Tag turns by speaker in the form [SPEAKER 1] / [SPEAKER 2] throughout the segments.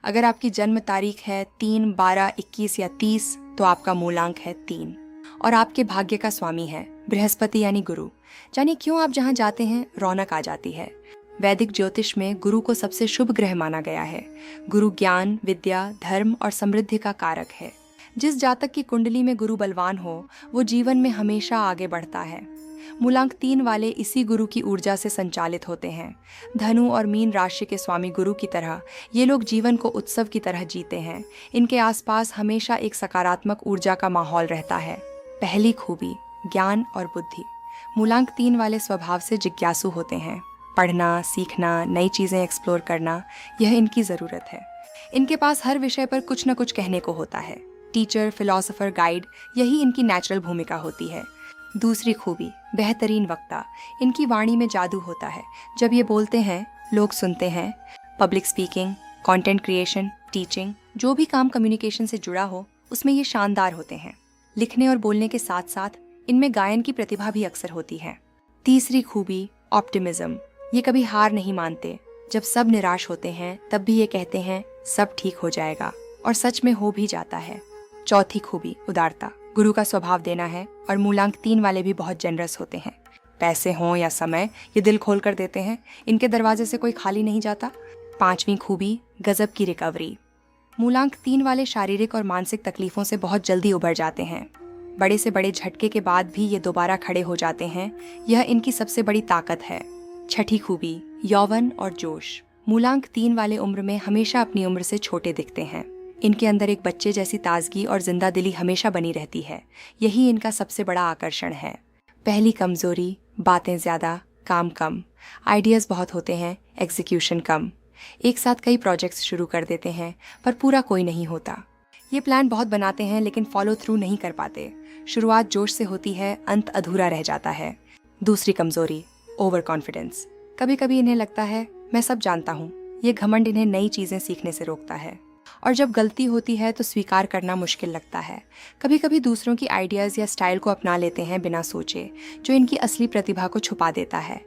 [SPEAKER 1] अगर आपकी जन्म तारीख है 3, 12, 21 या 30 तो आपका मूलांक है 3। और आपके भाग्य का स्वामी है बृहस्पति यानी गुरु। जानिए क्यों आप जहाँ जाते हैं रौनक आ जाती है। वैदिक ज्योतिष में गुरु को सबसे शुभ ग्रह माना गया है। गुरु ज्ञान, विद्या, धर्म और समृद्धि का कारक है। जिस जातक की कुंडली में गुरु बलवान हो वो जीवन में हमेशा आगे बढ़ता है। मूलांक 3 वाले इसी गुरु की ऊर्जा से संचालित होते हैं। धनु और मीन राशि के स्वामी गुरु की तरह ये लोग जीवन को उत्सव की तरह जीते हैं। इनके आसपास हमेशा एक सकारात्मक ऊर्जा का माहौल रहता है। पहली खूबी ज्ञान और बुद्धि। मूलांक 3 वाले स्वभाव से जिज्ञासु होते हैं। पढ़ना, सीखना, नई चीज़ें एक्सप्लोर करना यह इनकी ज़रूरत है। इनके पास हर विषय पर कुछ न कुछ कहने को होता है। टीचर, फिलोसोफर, गाइड यही इनकी नेचुरल भूमिका होती है। दूसरी खूबी बेहतरीन वक्ता। इनकी वाणी में जादू होता है। जब ये बोलते हैं लोग सुनते हैं। Public speaking, content creation, teaching, जो भी काम कम्युनिकेशन से जुड़ा हो उसमें ये शानदार होते हैं। लिखने और बोलने के साथ साथ इनमें गायन की प्रतिभा भी अक्सर होती है। तीसरी खूबी ऑप्टिमिज्म। ये कभी हार नहीं मानते। जब सब निराश होते हैं तब भी ये कहते हैं सब ठीक हो जाएगा, और सच में हो भी जाता है। चौथी खूबी उदारता। गुरु का स्वभाव देना है और मूलांक 3 वाले भी बहुत जेनरस होते हैं। पैसे हों या समय ये दिल खोल कर देते हैं। इनके दरवाजे से कोई खाली नहीं जाता। पांचवी खूबी गजब की रिकवरी। मूलांक 3 वाले शारीरिक और मानसिक तकलीफों से बहुत जल्दी उबर जाते हैं। बड़े से बड़े झटके के बाद भी ये दोबारा खड़े हो जाते हैं। यह इनकी सबसे बड़ी ताकत है। छठी खूबी यौवन और जोश। मूलांक 3 वाले उम्र में हमेशा अपनी उम्र से छोटे दिखते हैं। इनके अंदर एक बच्चे जैसी ताजगी और जिंदा दिली हमेशा बनी रहती है। यही इनका सबसे बड़ा आकर्षण है। पहली कमजोरी बातें ज्यादा, काम कम। आइडियाज बहुत होते हैं, एग्जीक्यूशन कम। एक साथ कई प्रोजेक्ट्स शुरू कर देते हैं पर पूरा कोई नहीं होता। ये प्लान बहुत बनाते हैं लेकिन फॉलो थ्रू नहीं कर पाते। शुरुआत जोश से होती है, अंत अधूरा रह जाता है। दूसरी कमजोरी ओवर कॉन्फिडेंस। कभी कभी इन्हें लगता है मैं सब जानता हूँ। ये घमंड इन्हें नई चीजें सीखने से रोकता है। और जब गलती होती है तो स्वीकार करना मुश्किल लगता है। कभी कभी दूसरों की आइडियाज़ या स्टाइल को अपना लेते हैं बिना सोचे, जो इनकी असली प्रतिभा को छुपा देता है।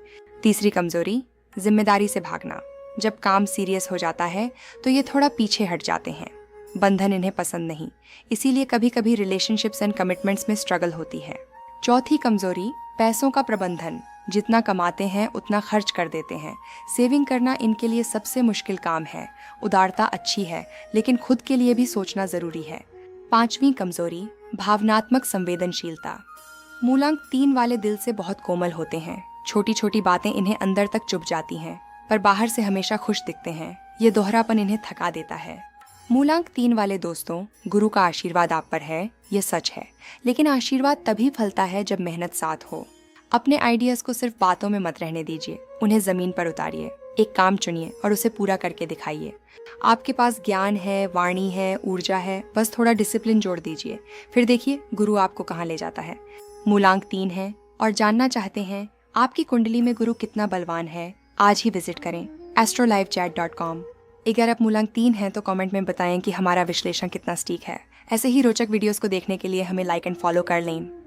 [SPEAKER 1] तीसरी कमजोरी जिम्मेदारी से भागना। जब काम सीरियस हो जाता है तो ये थोड़ा पीछे हट जाते हैं। बंधन इन्हें पसंद नहीं, इसीलिए कभी कभी रिलेशनशिप्स एंड कमिटमेंट्स में स्ट्रगल होती है। चौथी कमजोरी पैसों का प्रबंधन। जितना कमाते हैं उतना खर्च कर देते हैं। सेविंग करना इनके लिए सबसे मुश्किल काम है। उदारता अच्छी है लेकिन खुद के लिए भी सोचना जरूरी है। पांचवी कमजोरी भावनात्मक संवेदनशीलता। मूलांक 3 वाले दिल से बहुत कोमल होते हैं। छोटी छोटी बातें इन्हें अंदर तक चुभ जाती हैं, पर बाहर से हमेशा खुश दिखते हैं। ये दोहरापन इन्हें थका देता है। मूलांक 3 वाले दोस्तों, गुरु का आशीर्वाद आप पर है, ये सच है। लेकिन आशीर्वाद तभी फलता है जब मेहनत साथ हो। अपने आइडियाज को सिर्फ बातों में मत रहने दीजिए, उन्हें जमीन पर उतारिए। एक काम चुनिए और उसे पूरा करके दिखाइए। आपके पास ज्ञान है, वाणी है, ऊर्जा है, बस थोड़ा डिसिप्लिन जोड़ दीजिए। फिर देखिए गुरु आपको कहाँ ले जाता है। मूलांक 3 है और जानना चाहते हैं आपकी कुंडली में गुरु कितना बलवान है? आज ही विजिट करें astrolivechat.com। अगर आप मूलांक 3 हैं तो कमेंट में बताएं कि हमारा विश्लेषण कितना सटीक है। ऐसे ही रोचक वीडियोस को देखने के लिए हमें लाइक एंड फॉलो कर लें।